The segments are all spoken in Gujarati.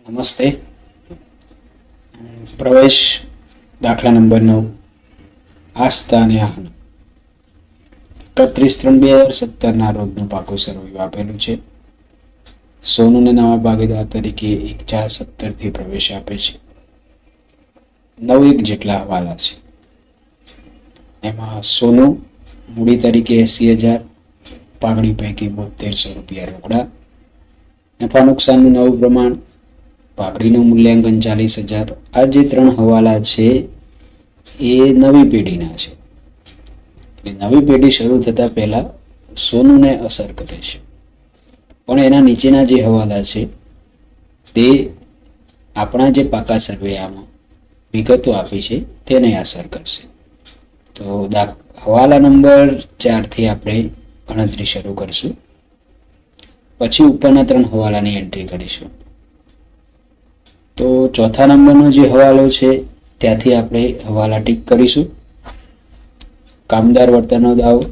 નમસ્તે. પ્રવેશ દાખલા નંબર 9 આસ્થા અને આહ્ન 31/3/2017 રોજનું પાકું સરવૈયું આપેલું છે. સોનુને નવા ભાગીદાર તરીકે 1/4/17 પ્રવેશ આપે છે. 9 જેટલા હવાલા છે. એમાં સોનું મૂડી તરીકે 80,000, પાઘડી પૈકી 7200 રૂપિયા રોકડા, નફા નુકસાનનું નવું પ્રમાણ, પાઘડીનું મૂલ્યાંકન 40,000. આ જે 3 હવાલા છે એ નવી પેઢીના છે. નવી પેઢી શરૂ થતા પહેલા સોનુને અસર કરે છે, પણ એના નીચેના જે હવાલા છે તે આપણા જે પાકા સર્વેયામાં વિગતો આપી છે તેને અસર કરશે. તો હવાલા નંબર 4 થી આપણે ગણતરી શરૂ કરશું, પછી ઉપરના 3 હવાલાની એન્ટ્રી કરીશું. તો ચોથા નંબરનો જે હવાલો છે ત્યાંથી આપણે હવાલા ટીક કરીશું. કામદાર વળતરનો દાવો,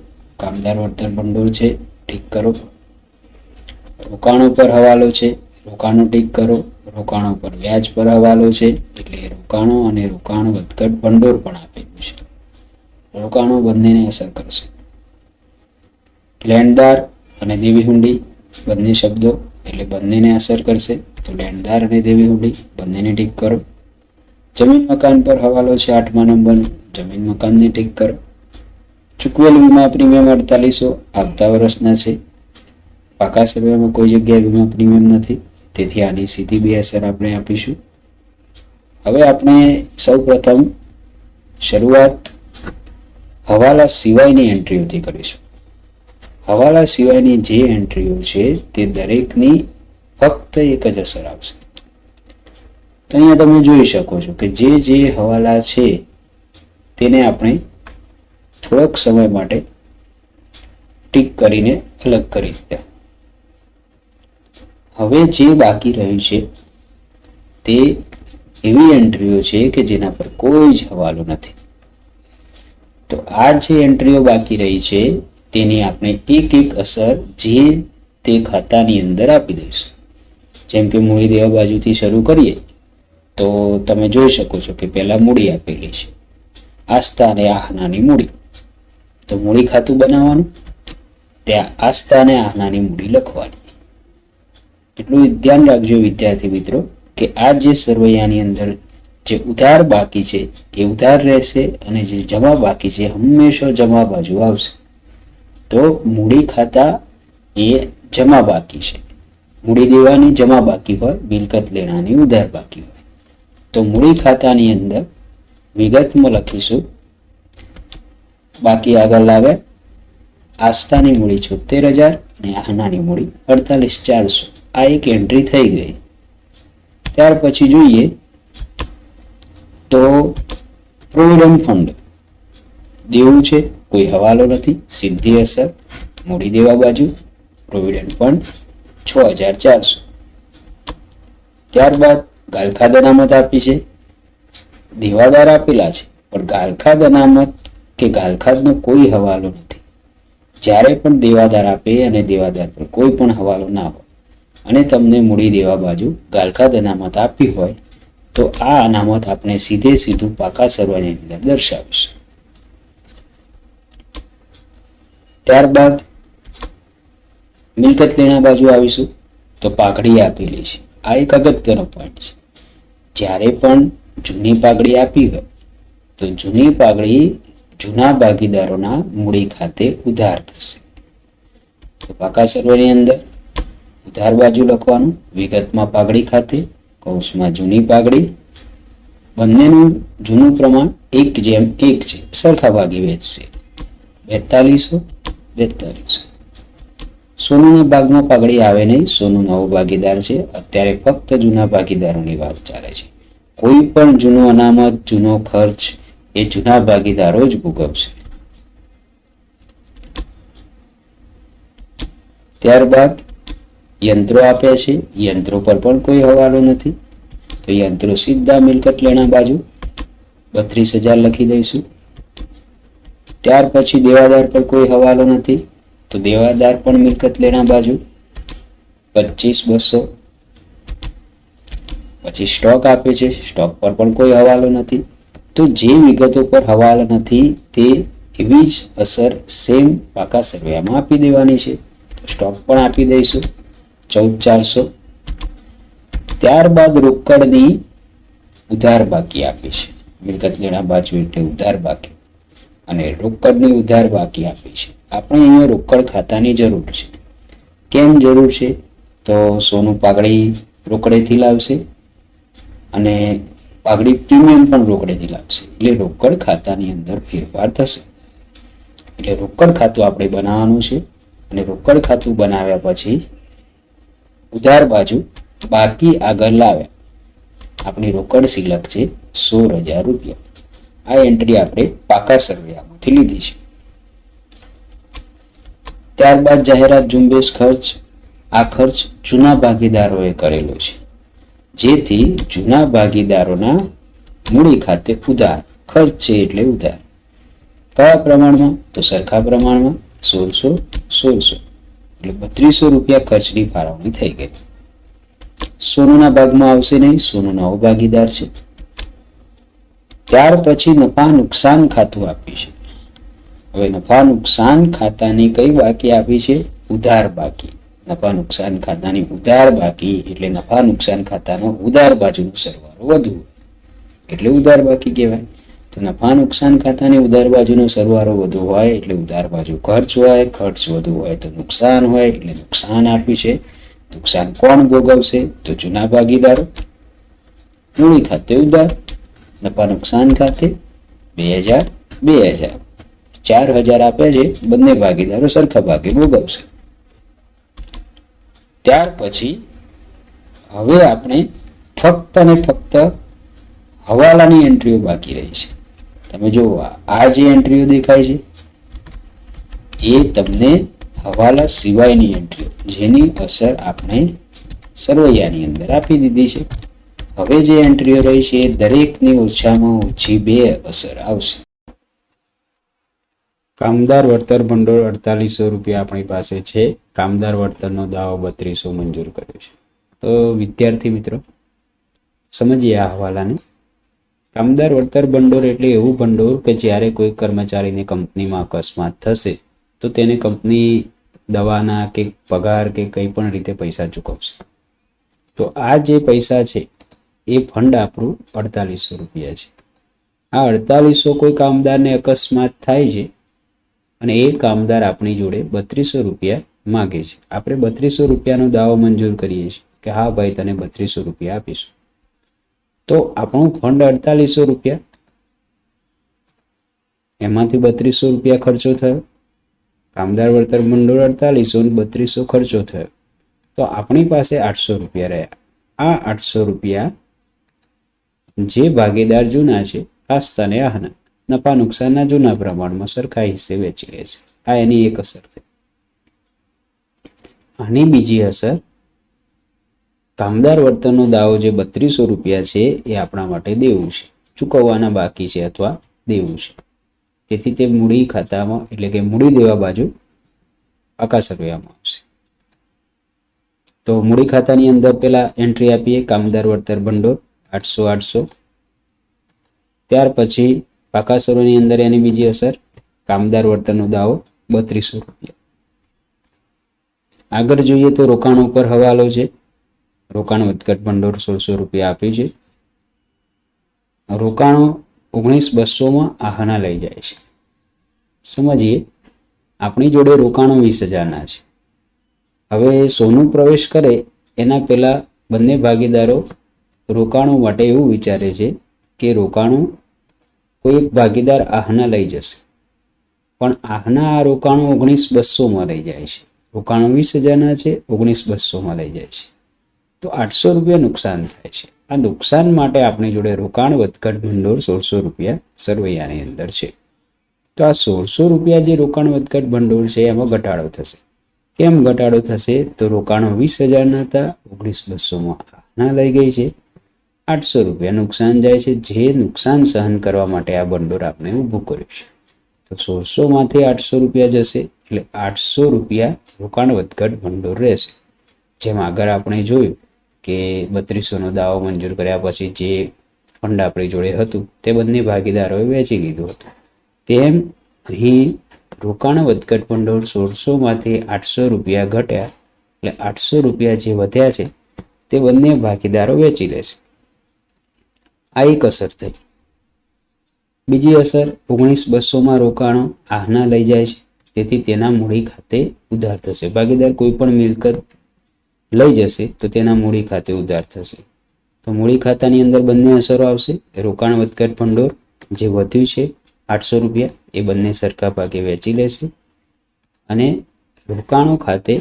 કામદાર વળતર ભંડોળ છે, ટીક કરો. રોકાણો પર હવાલો છે, રોકાણો ટીક કરો. રોકાણો પર વ્યાજ પર હવાલો છે, એટલે રોકાણો અને રોકાણ વધઘટ ભંડોળ પણ આપેલું છે. રોકાણો બંનેને અસર કરશે. લેણદાર અને દેવી હુંડી બંને શબ્દો, એટલે બંનેને અસર કરશે. તો લેણદાર અને દેવી હુંડી બંનેને ટીક કરો. જમીન મકાન પર હવાલો છે 8મા નંબરનો, જમીન મકાનને ટીક કરો. ચૂકવેલ વીમા પ્રીમિયમ 4800 આવતા વર્ષના છે. પાકા સર્વેમાં કોઈ જગ્યાએ વીમા પ્રીમિયમ નથી, તેથી આની સીધી બે અસર આપણે આપીશું. હવે આપણે સૌ પ્રથમ શરૂઆત હવાલા સિવાયની એન્ટ્રીઓથી કરીશું. હવાલા સિવાયની જે એન્ટ્રીઓ છે તે દરેકની ફક્ત એક જ અસર આવશે. તો અહીંયા તમે જોઈ શકો છો કે જે હવાલા છે તેને આપણે થોડોક સમય માટે ટીક કરીને અલગ કરી દીધા. હવે જે બાકી રહ્યું છે તે એવી એન્ટ્રીઓ છે કે જેના પર કોઈ જ હવાલો નથી. તો આ જે એન્ટ્રીઓ બાકી રહી છે તેની આપણે એક એક અસર જે તે ખાતાની અંદર આપી દઈશું. જેમ કે મૂડી દેવા બાજુથી શરૂ કરીએ તો તમે જોઈ શકો છો કે પહેલા મૂડી આપેલી છે, આસ્થા અને આહ્નાની મૂડી. તો મૂડી ખાતું બનાવવાનું, ત્યાં આસ્થા અને આહ્નાની મૂડી લખવાની. એટલું ધ્યાન રાખજો વિદ્યાર્થી મિત્રો કે આ જે સરવૈયાની અંદર જે ઉધાર બાકી છે એ ઉધાર રહેશે અને જે જમા બાકી છે હંમેશા જમા બાજુ આવશે. તો મૂડી ખાતા એ જમા બાકી છે, મૂડી દેવાની જમા બાકી હોય, મિલકત લેણાની ઉધાર બાકી હોય. તો મૂડી ખાતાની અંદર વિગતમાં લખીશું બાકી આગળ લાવે આસ્થાની મૂડી 76,000 અને આહ્નાની મૂડી 48,400. આ એક એન્ટ્રી થઈ ગઈ. ત્યાર પછી જોઈએ તો પ્રોવિડન્ટ ફંડ દેવું છે, કોઈ હવાલો નથી, સીધી અસર મૂડી દેવા બાજુ પ્રોવિડન્ટ ફંડ 6,400. ત્યારબાદ ગાલખાદ અનામત આપી છે, દેવાદાર આપેલા છે, પણ ગાલખાદ અનામત કે ગાલખાદનો કોઈ હવાલો નથી. જ્યારે પણ દેવાદાર આપે અને દેવાદાર પર કોઈ પણ હવાલો ના હોય અને તમને મૂડી દેવા બાજુ ગાલખાદ અનામત આપી હોય તો આ અનામત આપણે સીધું પાકા સરવાળાની અંદર દર્શાવીશું. ત્યારબાદ મિલકત લેણા બાજુ આવીશું તો પાઘડી આપેલી છે. આ એક અગત્યનો પોઈન્ટ છે. જ્યારે પણ જૂની પાઘડી આપી હોય તો જૂની પાઘડી જૂના ભાગીદારોના મૂડી ખાતે ઉધાર થશે. તો પાકા સર્વેની અંદર ઉધાર બાજુ લખવાનું, વિગતમાં પાઘડી ખાતે, કૌંસમાં જૂની પાઘડી, બંનેનું જૂનું પ્રમાણ 1:1 છે, સરખા ભાગે વેચશે. 4200. સોનુના ભાગમાં પાઘડી આવે નહીં, સોનું નવો ભાગીદાર છે. અત્યારે ફક્ત જૂના ભાગીદારોની વાત ચાલે છે. કોઈ પણ જૂનો અનામત, જૂનો ખર્ચ એ જૂના ભાગીદારો જ ભોગવશે. ત્યારબાદ યંત્રો આપ્યા છે, યંત્રો પર પણ કોઈ હવાલો નથી, તો યંત્રો સીધા મિલકત લેણા બાજુ 32,000 લખી દઈશું. ત્યાર પછી દેવાદાર પર કોઈ હવાલો નથી, તો દેવાદાર પણ મિલકત લેણા બાજુ 25,200. પછી સ્ટોક આપે છે, સ્ટોક પર પણ કોઈ હવાલો નથી. તો જે વિગતો પર હવાલો નથી તે એવી જ અસર સેમ પાકા સરવૈયામાં આપી દેવાની છે. સ્ટોક પણ આપી દઈશું 14,400. ત્યારબાદ રોકડની ઉધાર બાકી આપી છે. મિલકત લેણા બાજુ એટલે ઉધાર બાકી, અને રોકડની ઉધાર બાકી આપી છે. આપણે અહીંયા રોકડ ખાતાની જરૂર છે. કેમ જરૂર છે? તો સોનું પાઘડી રોકડેથી લાવશે અને પાઘડી પ્રીમિયમ પણ રોકડેથી લાવશે, એટલે રોકડ ખાતાની અંદર ફેરફાર થશે. એટલે રોકડ ખાતું આપણે બનાવવાનું છે, અને રોકડ ખાતું બનાવ્યા પછી ઉધાર બાજુ બાકી આગળ લાવ્યા. આપણી રોકડ સિલક છે 16,000 રૂપિયા. આ એન્ટ્રી આપણે પાકા સરવૈયામાંથી લીધી છે. ત્યારબાદ જાહેરાત ઝુંબેશ ખર્ચ. આ ખર્ચ જૂના ભાગીદારોએ કરેલો છે, જેથી જૂના ભાગીદારોના મૂડી ખાતે ઉધાર ખર્ચ છે એટલે ઉધાર. કયા પ્રમાણમાં? તો સરખા પ્રમાણમાં 1600 એટલે 3200 રૂપિયા ખર્ચની ફાળવણી થઈ ગઈ. સોનુના ભાગમાં આવશે નહીં, સોનુ નવો ભાગીદાર છે. ત્યાર પછી નફા નુકસાન ખાતું આપી છે. હવે નફા નુકસાન ખાતાની કઈ બાકી આપી છે? ઉધાર બાકી. નફા નુકસાન ખાતાની ઉધાર બાકી એટલે નફા નુકસાન ખાતાનો ઉધાર બાજુનો સરવાળો વધુ એટલે ઉધાર બાકી કહેવાય. તો નફા નુકસાન ખાતાની ઉધાર બાજુનો સરવાળો વધુ હોય એટલે ઉધાર બાજુ ખર્ચ હોય, ખર્ચ વધુ હોય તો નુકસાન હોય એટલે નુકસાન આપ્યું છે. નુકસાન કોણ ભોગવશે? તો જૂના ભાગીદારો. મૂડી ખાતે ઉધાર, નફા નુકસાન ખાતે 2,000 2,000 4,000 આપે છે. બંને ભાગીદારો સરખા ભાગે ભોગવશે. ત્યાર પછી હવે આપણે ફક્ત ને ફક્ત હવાલાની એન્ટ્રીઓ બાકી રહી છે. તમે જુઓ, આ જે એન્ટ્રીઓ દેખાય છે એ તમને હવાલા સિવાયની એન્ટ્રીઓ, જેની અસર આપણે સરવૈયાની અંદર આપી દીધી છે. હવે જે એન્ટ્રીઓ રહી છે એ દરેકની ઓછામાં ઓછી 2 અસર આવશે. કામદાર વળતર ભંડોળ 4,800 રૂપિયા આપણી પાસે છે. કામદાર વળતરનો દાવો 3200 મંજૂર કર્યો છે. તો વિદ્યાર્થી મિત્રો, સમજીએ આ હવાલાને. કામદાર વળતર ભંડોળ એટલે એવું ભંડોળ કે જ્યારે કોઈ કર્મચારીને કંપનીમાં અકસ્માત થશે તો તેને કંપની દવાના કે પગાર કે કંઈ પણ રીતે પૈસા ચૂકવશે. તો આ જે પૈસા છે એ ફંડ આપણું 4,800 રૂપિયા છે. આ 4,800 કોઈ કામદારને અકસ્માત થાય છે અને એ કામદાર આપણી જોડે 3200 રૂપિયા માગે છે. આપણે 3200 રૂપિયાનો દાવો મંજૂર કરીએ છીએ કે હા ભાઈ, તને 3200 રૂપિયા આપીશું. તો આપણું ફંડ 4,800 રૂપિયા, એમાંથી 3200 રૂપિયા ખર્ચો થયો. કામદાર વળતર ભંડોળ 4,800 અને 3200 ખર્ચો થયો, તો આપણી પાસે 800 રૂપિયા રહ્યા. આ 800 રૂપિયા જે ભાગીદાર જૂના છે, આસ્થા અને આહના, નફા નુકસાનના જૂના પ્રમાણમાં સરખા હિસ્સે વેચી લે છે. આ એની એક અસર થઈ. આની બીજી અસર, કામદાર વળતરનો દાવો જે 3200 રૂપિયા છે એ આપણા માટે દેવું છે, ચૂકવવાના બાકી છે અથવા દેવું છે. તેથી તે મૂડી ખાતામાં એટલે કે મૂડી દેવા બાજુ પાકા સરવૈયામાં આવશે. તો મૂડી ખાતાની અંદર પેલા એન્ટ્રી આપીએ કામદાર વળતર ભંડોળ 800. ત્યાર પછી પાકા સરવૈયાની અંદર એની બીજી અસર, કામદાર વળતરનો દાવો 3200 રૂપિયા. આગળ જોઈએ તો રોકાણ ઉપર હવાલો છે. રોકાણ વધઘટ ભંડોળ 1600 રૂપિયા આપ્યું છે. રોકાણો 19,200માં આહના લઈ જાય છે. સમજીએ, આપણી જોડે રોકાણો 20,000ના છે. હવે સોનું પ્રવેશ કરે એના પહેલા બંને ભાગીદારો રોકાણો માટે એવું વિચારે છે કે રોકાણો કોઈ એક ભાગીદાર આહના લઈ જશે, પણ આહના આ રોકાણો 19,200માં લઈ જાય છે. રોકાણો 20,000ના છે, 19,200માં લઈ જાય છે. તો 800 રૂપિયા નુકસાન થાય છે. આ નુકસાન માટે આપણી જોડે રોકાણ વધઘટ ભંડોળ 1600 રૂપિયા સરવૈયાની અંદર છે. તો આ 1600 રૂપિયા જે રોકાણ વધઘટ ભંડોળ છે એમાં ઘટાડો થશે. કેમ ઘટાડો થશે? તો રોકાણો 20,000ના હતા, 19,200માં આહના લઈ ગઈ છે. 800 રૂપિયા નુકસાન જાય છે. જે નુકસાન સહન કરવા માટે આ ભંડોળ આપણે ઊભું કર્યું છે. તો 1600માંથી 800 રૂપિયા જશે એટલે 800 રૂપિયા રોકાણ વધઘટ ભંડોળ રહેશે. જેમ આગળ આપણે જોયું કે 3200નો દાવો મંજૂર કર્યા પછી જે ફંડ આપણી જોડે હતું તે બંને ભાગીદારોએ વેચી લીધું હતું. તેમ અહીં રોકાણ વધઘટ ભંડોળ 1600માંથી 800 રૂપિયા ઘટ્યા, એટલે 800 રૂપિયા જે વધ્યા છે તે બંને ભાગીદારો વેચી લેશે. આ એક અસર થઈ. બીજી અસર 19200માં રોકાણો આહના લઈ જાય છે, તેથી તેના મૂડી ખાતે ઉધાર થશે. ભાગીદાર કોઈ પણ મિલકત લઈ જશે તો તેના મૂડી ખાતે ઉધાર થશે. તો મૂડી ખાતાની અંદર બંને અસરો આવશે. રોકાણ વધઘટ ભંડોળ જે વધ્યું છે 800 રૂપિયા એ બંને સરખા ભાગે વેચી લેશે, અને રોકાણો ખાતે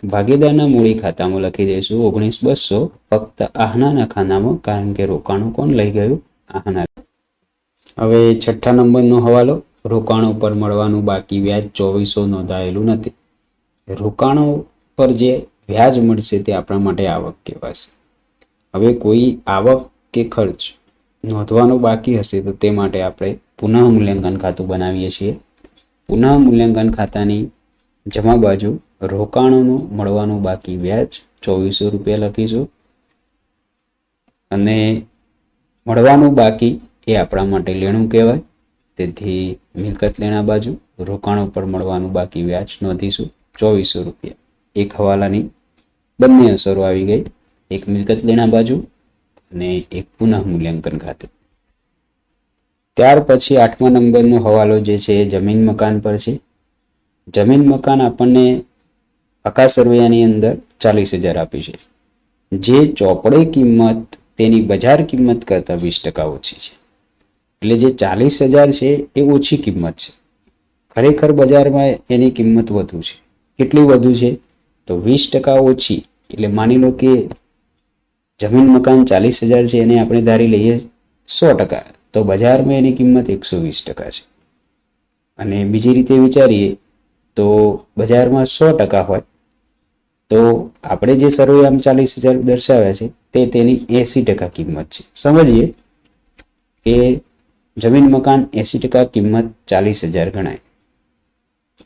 ભાગીદારના મૂડી ખાતામાં લખી દઈશું 19200 ફક્ત આહનાના ખાનામાં, કારણ કે રોકાણો કોણ લઈ ગયું? આહના. હવે 6થા નંબરનો હવાલો. રોકાણો પર મળવાનું બાકી વ્યાજ 2400 નોંધાયેલું નથી. રોકાણો પર જે વ્યાજ મળશે તે આપણા માટે આવક કહેવાશે. હવે કોઈ આવક કે ખર્ચ નોંધવાનો બાકી હશે તો તે માટે આપણે પુનઃ મૂલ્યાંકન ખાતું બનાવીએ છીએ. પુનઃ મૂલ્યાંકન ખાતાની જમા બાજુ રોકાણોનું મળવાનું બાકી વ્યાજ 2400 રૂપિયા લખીશું, અને મળવાનું બાકી એ આપણા માટે લેણું કહેવાય. તેથી મિલકત લેણા બાજુ રોકાણો પર મળવાનું બાકી વ્યાજ નોંધીશું 2400 રૂપિયા. એક હવાલાની બંને અસરો આવી ગઈ, એક મિલકત લેણા બાજુ અને એક પુનઃ મૂલ્યાંકન ખાતે. ત્યાર પછી 8મા નંબરનો હવાલો જે છે એ જમીન મકાન પર છે. જમીન મકાન આપણને પાકા સરવૈયાની અંદર 40000 આપી છે, જે ચોપડે કિંમત તેની બજાર કિંમત કરતાં 20% ઓછી છે. એટલે જે 40000 છે એ ઓછી કિંમત છે. ખરેખર બજારમાં એની કિંમત વધુ છે. કેટલી વધુ છે? તો 20% ઓછી. એટલે માની લો કે જમીન મકાન 40000 છે, એને આપણે ધારી લઈએ 100%, તો બજારમાં એની કિંમત 120% છે. અને બીજી રીતે વિચારીએ તો બજારમાં 100% હોય તો આપણે જે સરવૈયામાં 40000 દર્શાવ્યા છે તે તેની 80% કિંમત છે. સમજીએ કે જમીન મકાન 80% કિંમત 40000 ગણાય,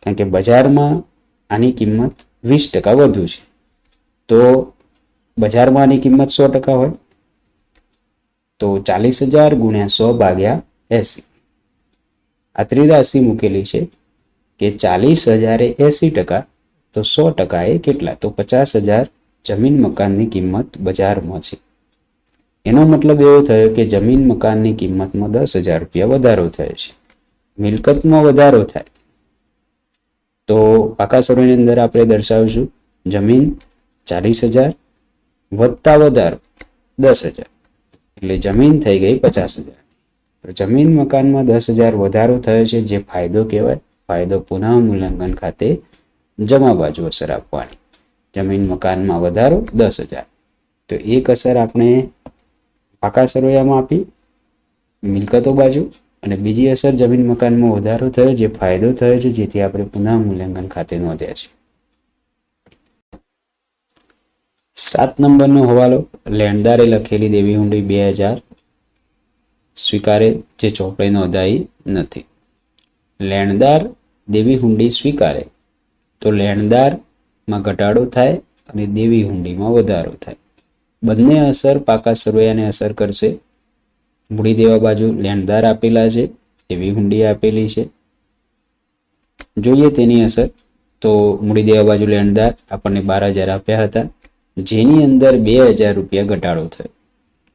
કારણ કે બજારમાં આની કિંમત 20% વધુ છે. તો બજારમાં આની કિંમત 100% હોય તો 40000 ગુણ્યા 100 ભાગ્યા 80. આ ત્રિરાશિ મૂકેલી છે કે 40000 એ 80%, તો 100% એ કેટલા? તો 50000 જમીન મકાનની કિંમત બજારમાં છે. એનો મતલબ એવો થયો કે જમીન મકાનની કિંમતમાં 10000 રૂપિયા વધારો થયો છે. મિલકતમાં વધારો થાય તો પાકા સરવૈયાની અંદર આપણે દર્શાવીશું જમીન 40000 વધતા વધારો 10000, એટલે જમીન થઈ ગઈ 50000. તો જમીન મકાનમાં 10000 વધારો થયો છે, જે ફાયદો કહેવાય. ફાયદો પુનઃ મૂલ્યાંકન ખાતે જમા બાજુ અસર આપવાની. જમીન મકાનમાં વધારો 10000. તો એક અસર આપણે પાકા સરવૈયામાં આપી મિલકતો બાજુ, અને બીજી અસર જમીન મકાનમાં વધારો થયો, જે ફાયદો થયો છે, જેથી આપણે પુનઃ મૂલ્યાંકન ખાતે નોંધ્યા છે. 7 નંબરનો હવાલો. લેણદારે લખેલી દેવી હુંડી 2000 સ્વીકારે, જે ચોપડે નોંધાઈ નથી. લેણદાર દેવી હુંડી સ્વીકારે તો લેણદારમાં ઘટાડો થાય અને દેવી હુંડીમાં વધારો થાય. બંને અસર પાકા સરવૈયાને અસર કરશે. મૂડી દેવા બાજુ લેણદાર આપેલા છે, દેવી હુંડી આપેલી છે. જોઈએ તેની અસર. તો મૂડી દેવા બાજુ લેણદાર આપણને 12000 આપ્યા હતા, જેની અંદર 2000 રૂપિયા ઘટાડો થયો,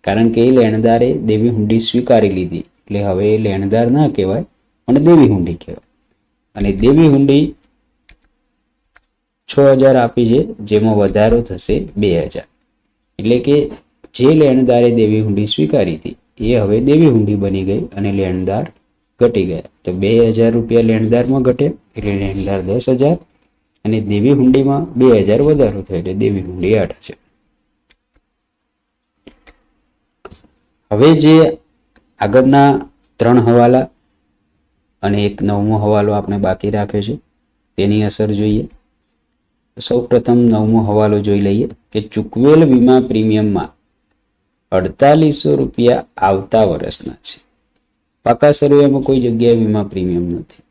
કારણ કે એ લેણદારે દેવી હુંડી સ્વીકારી લીધી. એટલે હવે એ લેણદાર ના કહેવાય પણ દેવી હુંડી કહેવાય. અને દેવી હુંડી 6000 આપી છે, જેમાં વધારો થશે 2000. એટલે કે જે લેણદારે દેવી હુંડી સ્વીકારી હતી એ હવે દેવી હુંડી બની ગઈ અને લેણદાર ઘટી ગયા. તો 2000 રૂપિયા લેણદારમાં ઘટે એટલે લેણદાર 10000, અને દેવી હુંડીમાં 2000 વધારો થયો એટલે દેવી હુંડી 8000. હવે જે આગળના 3 હવાલા અને એક 9મો હવાલો આપણે બાકી રાખ્યો છે તેની અસર જોઈએ. સૌ પ્રથમ 9મો હવાલો જોઈ લઈએ કે ચૂકવેલ વીમા પ્રીમિયમમાં 4800 રૂપિયા આવતા વર્ષના છે. પાકા સરવૈયામાં કોઈ જગ્યાએ વીમા પ્રીમિયમ નથી,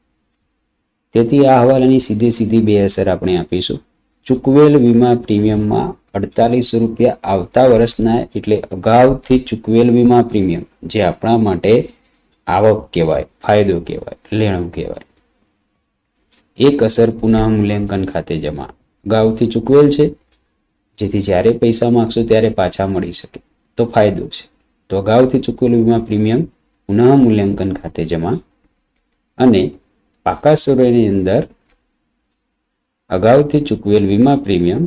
તેથી આ હવાલાની સીધી બે અસર આપણે આપીશું. ચૂકવેલ વીમા પ્રીમિયમમાં 48 રૂપિયા આવતા વર્ષના, એટલે અગાઉથી ચૂકવેલ વીમા પ્રીમિયમ, જે આપણા માટે આવક કહેવાય, ફાયદો કહેવાય, લેણું કહેવાય. એક અસર પુનઃ મૂલ્યાંકન ખાતે જમા. અગાઉથી ચૂકવેલ છે, જેથી જ્યારે પૈસા માંગશો ત્યારે પાછા મળી શકે, તો ફાયદો છે. તો અગાઉથી ચૂકવેલ વીમા પ્રીમિયમ પુનઃ મૂલ્યાંકન ખાતે જમા. અને પાકા સૂર્યની અંદર અગાઉથી ચૂકવેલ વીમા પ્રીમિયમ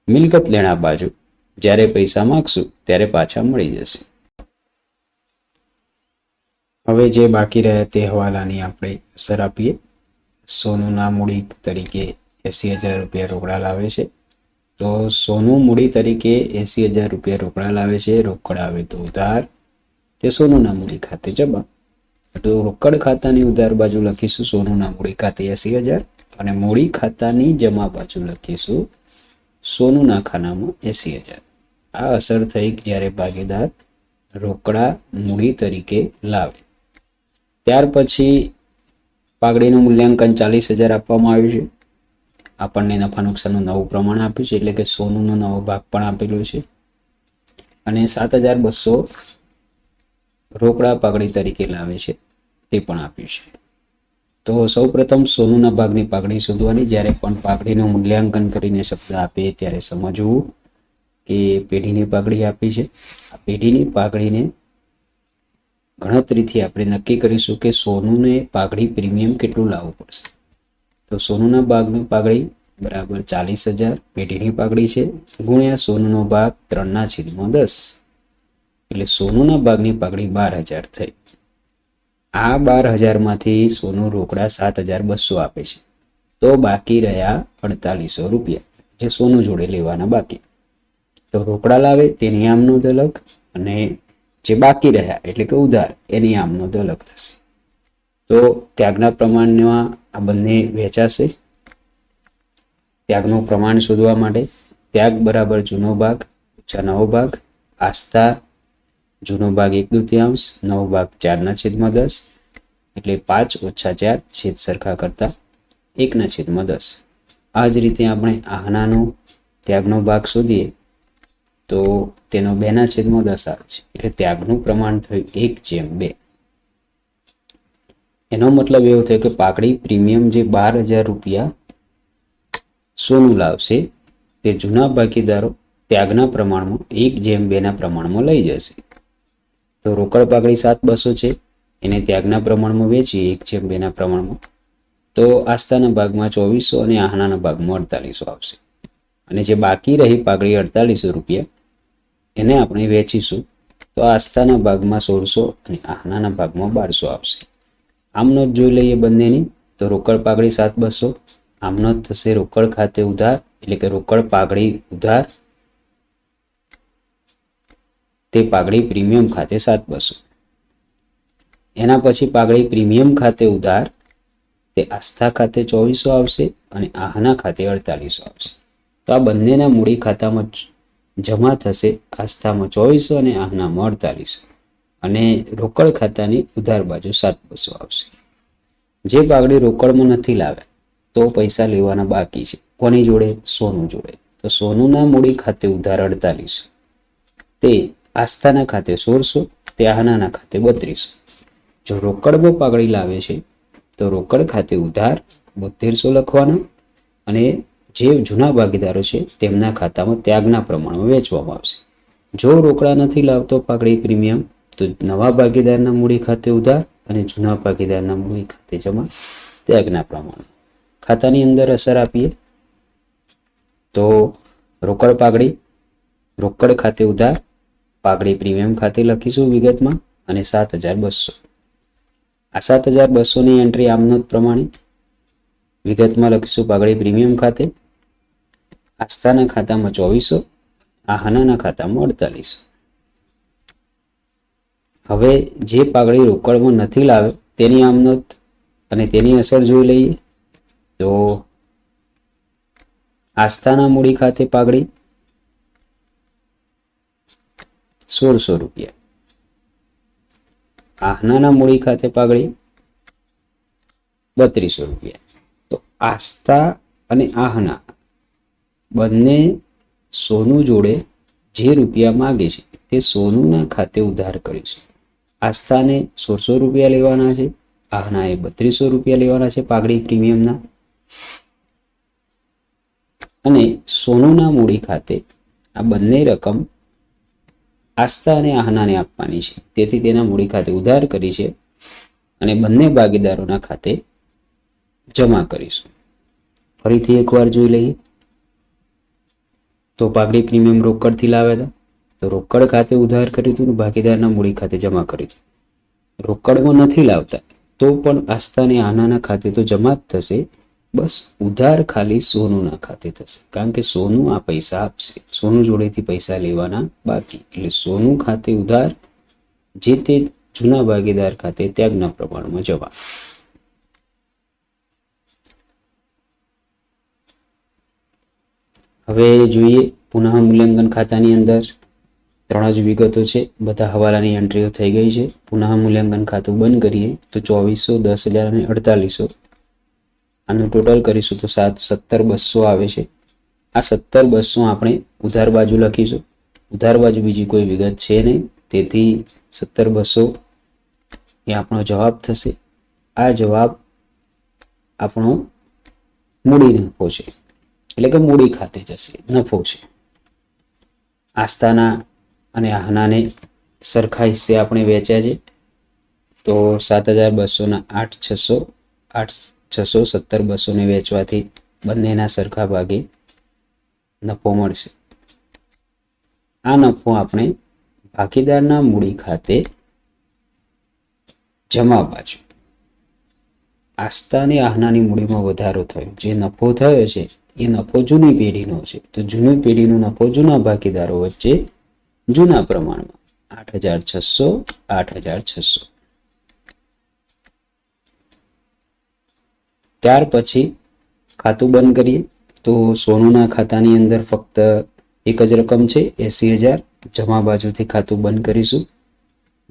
મિલકત લેણા બાજુ જ્યારે પૈસા માંગશું ત્યારે પાછા મળી જશે. હવે જે બાકી રહ્યા તે હવાલાની આપણે અસર આપીએ. સોનુના મૂડી તરીકે 80,000 રૂપિયા રોકડા લાવે છે. તો સોનું મૂડી તરીકે 80,000 રૂપિયા રોકડા લાવે છે. રોકડ આવે તો ઉધાર, તે સોનુના મૂડી ખાતે જમા. તો રોકડ ખાતાની ઉધાર બાજુ લખીશું સોનુના મૂડી ખાતે 80,000, અને મૂડી ખાતાની જમા બાજુ લખીશું સોનુના ખાનામાં 80,000. આ અસર થઈ જ્યારે ભાગીદાર રોકડા મૂડી તરીકે લાવે. ત્યાર પછી પાઘડીનું મૂલ્યાંકન 40,000 આપવામાં આવ્યું છે. આપણને નફા નુકસાનનું નવું પ્રમાણ આપ્યું છે, એટલે કે સોનુનો નવો ભાગ પણ આપેલો છે. અને 7,200 રોકડા પાઘડી તરીકે લાવે છે, તે પણ આપ્યું છે. તો સૌપ્રથમ સોનુના ભાગની પાઘડી શોધવાની. જ્યારે પણ પાઘડીનું મૂલ્યાંકન કરીને શબ્દ આપે ત્યારે સમજવું કે પેઢીની પાઘડી આપી છે. આ પેઢીની પાઘડીને ગણતરીથી આપણે નક્કી કરીશું કે સોનુને પાઘડી પ્રીમિયમ કેટલું લાવવું પડશે. તો સોનુના ભાગની પાઘડી બરાબર 40,000 પેઢીની પાઘડી છે, ગુણ્યા સોનુનો ભાગ 3/10, એટલે સોનુના ભાગની પાઘડી 12,000 થઈ. આ 12,000 માંથી સોનું રોકડા 7,200 આપે છે. તો બાકી રહ્યા 4800 રૂપિયા, જે સોનું જોડે લેવાના બાકી. તો રોકડા લાવે તેની આમ નોંધ અલગ, અને જે બાકી રહ્યા એટલે કે ઉધાર, એની આમ નોંધ અલગ થશે. તો ત્યાગના પ્રમાણમાં આ બંને વહેંચાશે. ત્યાગનું પ્રમાણ શોધવા માટે ત્યાગ બરાબર જૂનો ભાગ ઓછા નવો ભાગ. આસ્થા જૂનો ભાગ 1/2, નવો ભાગ 4/10, એટલે 5 - 4 છેદ સરખા કરતા 1/10. આ જ રીતે આપણે આહનાનો ત્યાગનો ભાગ શોધીએ તો તેનો 2/10 આવે છે, એટલે ત્યાગનું પ્રમાણ થયું 1/2. એનો મતલબ એવો થયો કે પાઘડી પ્રીમિયમ જે 12,000 રૂપિયા સોનું લાવશે, તે જૂના ભાગીદારો ત્યાગના પ્રમાણમાં 1/2 પ્રમાણમાં લઈ જશે. તો રોકડ પાઘડી 7,200 છે, એને ત્યાગના પ્રમાણમાં વેચી 1/2 પ્રમાણમાં, તો આસ્થાના ભાગમાં 2,400 અને આહનાના ભાગમાં 4,800 આવશે. અને જે બાકી રહી પાઘડી 4,800 રૂપિયા, એને આપણે વેચીશું તો આસ્થાના ભાગમાં 1,600 અને આહનાના ભાગમાં 1,200 આવશે. આમનો જ જોઈ લઈએ બંનેની. તો રોકડ પાઘડી 7,200, આમનો જ થશે રોકડ ખાતે ઉધાર, એટલે કે રોકડ પાઘડી ઉધાર, તે પાઘડી પ્રીમિયમ ખાતે 7,200. એના પછી પાઘડી પ્રીમિયમ ખાતે ઉધાર, તે આસ્થા ખાતે 2,400 આવશે અને આહના ખાતે 4,800 આવશે. તો આ બંનેના મૂડી ખાતામાં જમા થશે. આસ્થામાં 2,400 અને આહનામાં 4,800, અને રોકડ ખાતાની ઉધાર બાજુ 7,200 આવશે. જે પાઘડી રોકડમાં નથી લાવ્યા તો પૈસા લેવાના બાકી છે. કોની જોડે? સોનું જોડે. તો સોનુના મૂડી ખાતે ઉધાર 4,800, તે આસ્થાના ખાતે 1,600, તે આહનાના ખાતે 3,200. જો રોકડમાં પાઘડી લાવે છે તો રોકડ ખાતે ઉધાર 3,200 લખવાના, અને જે જૂના ભાગીદારો છે તેમના ખાતામાં ત્યાગના પ્રમાણમાં વેચવામાં આવશે. જો રોકડા નથી લાવતો પાઘડી પ્રીમિયમ, તો નવા ભાગીદારના મૂડી ખાતે ઉધાર અને જૂના ભાગીદારના મૂડી ખાતે જમા ત્યાગના પ્રમાણ. ખાતાની અંદર અસર આપીએ તો રોકડ પાઘડી રોકડ ખાતે ઉધાર, પાઘડી પ્રીમિયમ ખાતે લખીશું વિગતમાં, અને 7,200. આ 7,200 ની એન્ટ્રી આમનોંધ પ્રમાણે વિગતમાં લખીશું પાઘડી પ્રીમિયમ ખાતે, આસ્થાના ખાતામાં 2,400, આહનાના ખાતામાં 4,800. હવે જે પાઘડી રોકડમાં નથી લાવે તેની આમનોંધ અને તેની અસર જોઈ લઈએ. તો આસ્થાના મૂડી ખાતે પાઘડી 1,600 રૂપિયા, આહનાના મૂડી ખાતે પાઘડી 3,200 રૂપિયા. તો આસ્થા અને આહના બંને સોનું જોડે જે રૂપિયા માગે છે તે સોનુના ખાતે ઉધાર કરીશું. આસ્થાને 1600 રૂપિયા લેવાના છે, આહનાએ 3200 રૂપિયા લેવાના છે પાઘડી પ્રીમિયમના, અને સોનુના મૂડી ખાતે આ બંને રકમ આસ્થા અને આહનાને આપવાની છે. તેથી તેના મૂડી ખાતે ઉધાર કરી છે અને બંને ભાગીદારોના ખાતે જમા કરીશું. ફરીથી એકવાર જોઈ લઈએ. તો પાઘડી પ્રીમિયમ રોકડથી લાવ્યા હતા, તો રોકડ ખાતે ઉધાર કર્યું હતું, ભાગીદારના મૂડી ખાતે જમા કર્યું હતું. રોકડમાં નથી લાવતા તો પણ આસ્થા અને આહનાના ખાતે તો જમા જ થશે, બસ ઉધાર ખાલી સોનુના ખાતે થશે, કારણ કે સોનું આ પૈસા આપશે. સોનું જોડેથી પૈસા લેવાના બાકી, એટલે સોનું ખાતે ઉધાર, જે તે જૂના ભાગીદાર ખાતે ત્યાગના પ્રમાણમાં જમા. હવે જોઈએ પુનઃ મૂલ્યાંકન ખાતાની અંદર 3 જ વિગતો છે. બધા હવાલાની એન્ટ્રીઓ થઈ ગઈ છે. પુનઃ મૂલ્યાંકન ખાતું બંધ કરીએ તો 2400, 10,000 અને 4800 આનું ટોટલ કરીશું તો 17,200 આવે છે. આ 17,200 આપણે ઉધાર બાજુ લખીશું. ઉધાર બાજુ બીજી કોઈ વિગત છે નહીં, તેથી 17,200 એ આપણો જવાબ થશે. આ જવાબ આપણો મૂડી નફો છે, એટલે કે મૂડી ખાતે જશે, નફો છે. આસ્થાના અને આહનાને સરખા હિસ્સે આપણે વેચ્યા છે, તો 7,200 ના 8,600 17,200 ને વેચવાથી બંનેના સરખા ભાગે નફો મળશે. આ નફો આપણે ભાગીદારના મૂડી ખાતે જમા બાજુ. આસ્થા અને આહનાની મૂડીમાં વધારો થયો, જે નફો થયો છે એ નફો જૂની પેઢીનો છે, તો જૂની પેઢીનો નફો જૂના ભાગીદારો વચ્ચે જૂના પ્રમાણમાં 8,600 8,600. ત્યાર પછી ખાતું બંધ કરીએ તો સોનુના ખાતાની અંદર ફક્ત એક જ રકમ છે 80,000. જમા બાજુથી ખાતું બંધ કરીશું.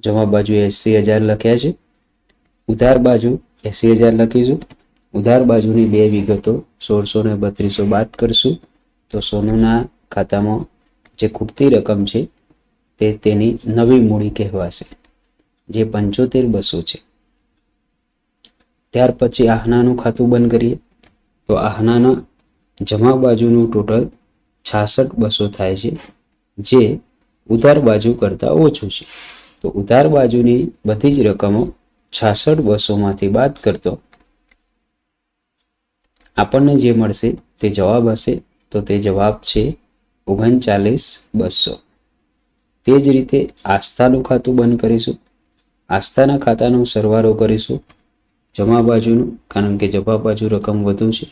જમા બાજુ 80,000 લખ્યા છે, ઉધાર બાજુ 80,000 લખીશું. ઉધાર બાજુની બે વિગતો 1600 ને 3200 બાદ કરશું તો સોનુના ખાતામાં જે ખૂટતી રકમ છે તે તેની નવી મૂડી કહેવાશે, જે 75,200 છે. ત્યાર પછી આહનાનું ખાતું બંધ કરીએ તો આહનાના જમા બાજુનું ટોટલ 66,200 થાય છે, જે ઉધાર બાજુ કરતાં ઓછું છે. તો ઉધાર બાજુની બધી જ રકમો 66,200 માંથી બાદ કરતો આપણને જે મળશે તે જવાબ હશે, તો તે જવાબ છે 39,200. તે જ રીતે આસ્થાનું ખાતું બંધ કરીશું. આસ્થાના ખાતાનો સરવાળો કરીશું જમા બાજુનું, કારણ કે જમા બાજુ રકમ વધુ છે,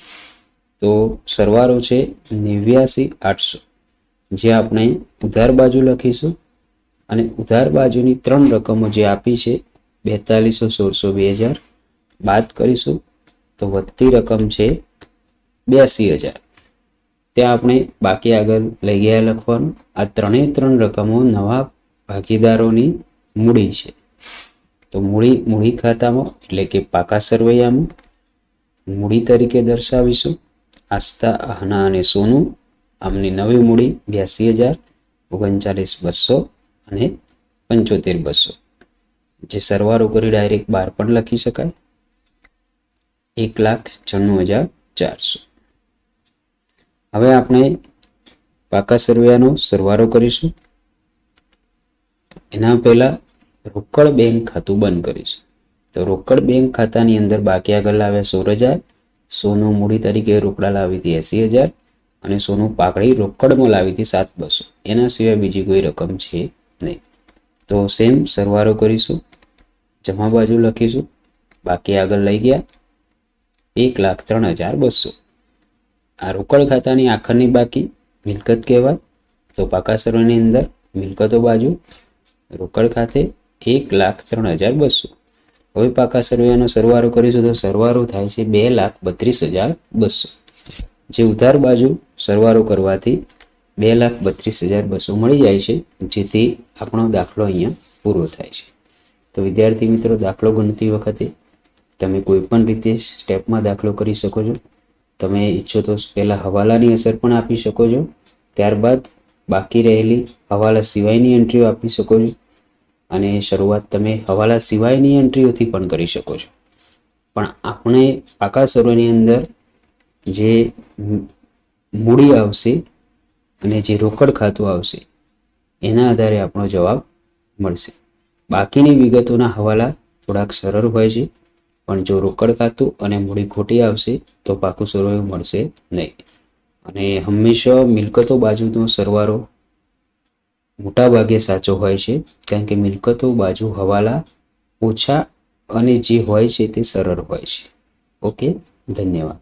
તો સરવાળો છે 89,800, જે આપણે ઉધાર બાજુ લખીશું. અને ઉધાર બાજુની 3 રકમો જે આપી છે 4200, 1600, 2000 બાદ કરીશું તો વધતી રકમ છે 82,000. ત્યાં આપણે બાકી આગળ લઈ ગયા લખવાનું. આ 3 રકમો નવા ભાગીદારોની મૂડી છે, તો મૂડી ખાતામાં એટલે કે પાકા સરવૈયામાં મૂડી તરીકે દર્શાવીશું. આસ્થા, આહના અને સોનું, આમની નવી મૂડી 82,000, 39,200 અને 75,200, જે સરવાળો કરી ડાયરેક્ટ બહાર પણ લખી શકાય, 1,96,400. હવે આપણે પાકા સરવૈયાનો સરવાળો કરીશું. એના પહેલા રોકડ બેંક ખાતું બંધ કરીશું. તો રોકડ બેંક ખાતાની અંદર બાકી આગળ લાવ્યા 16,000, સોનું મૂડી તરીકે રોકડા લાવી હતી 80,000 અને સોનું પાઘડી રોકડમાં લાવી હતી 7,200. એના સિવાય બીજી કોઈ રકમ છે નહીં. તો સેમ સરવાળો કરીશું. જમા બાજુ લખીશું. બાકી આગળ લઈ ગયા 1,03,200. આ રોકડ ખાતાની આખરની બાકી મિલકત કહેવાય. તો પાકા સરવૈયાની અંદર મિલકતો બાજુ રોકડ ખાતે 1,03,200. હવે પાકા સરવૈયાનો સરવાળો કરીશું તો સરવાળો થાય છે 2,32,200, જે ઉધાર બાજુ સરવાળો કરવાથી 2,32,200 મળી જાય છે, જેથી આપણો દાખલો અહીંયા પૂરો થાય છે. તો વિદ્યાર્થી મિત્રો, દાખલો ગણતી વખતે તમે કોઈ પણ રીતે સ્ટેપમાં દાખલો કરી શકો છો. તમે ઈચ્છો તો પહેલાં હવાલાની અસર પણ આપી શકો છો, ત્યારબાદ બાકી રહેલી હવાલા સિવાયની એન્ટ્રીઓ આપી શકો છો અને શરૂઆત તમે હવાલા સિવાયની એન્ટ્રીઓથી પણ કરી શકો છો. પણ આપણે પાકા સર્વેની અંદર જે મૂડી આવશે અને જે રોકડ ખાતું આવશે એના આધારે આપણો જવાબ મળશે. બાકીની વિગતોના હવાલા થોડાક સરળ હોય છે, પણ જો રોકડ ખાતું અને મૂડી ખોટી આવશે તો પાકું સર્વે મળશે નહીં. અને હંમેશા મિલકતો બાજુનો સરવાળો મોટા ભાગે સાચો હોય છે, કારણ કે મિલકતો બાજુ હવાલા ઓછા અને જે હોય છે તે સરળ હોય છે. ઓકે, ધન્યવાદ.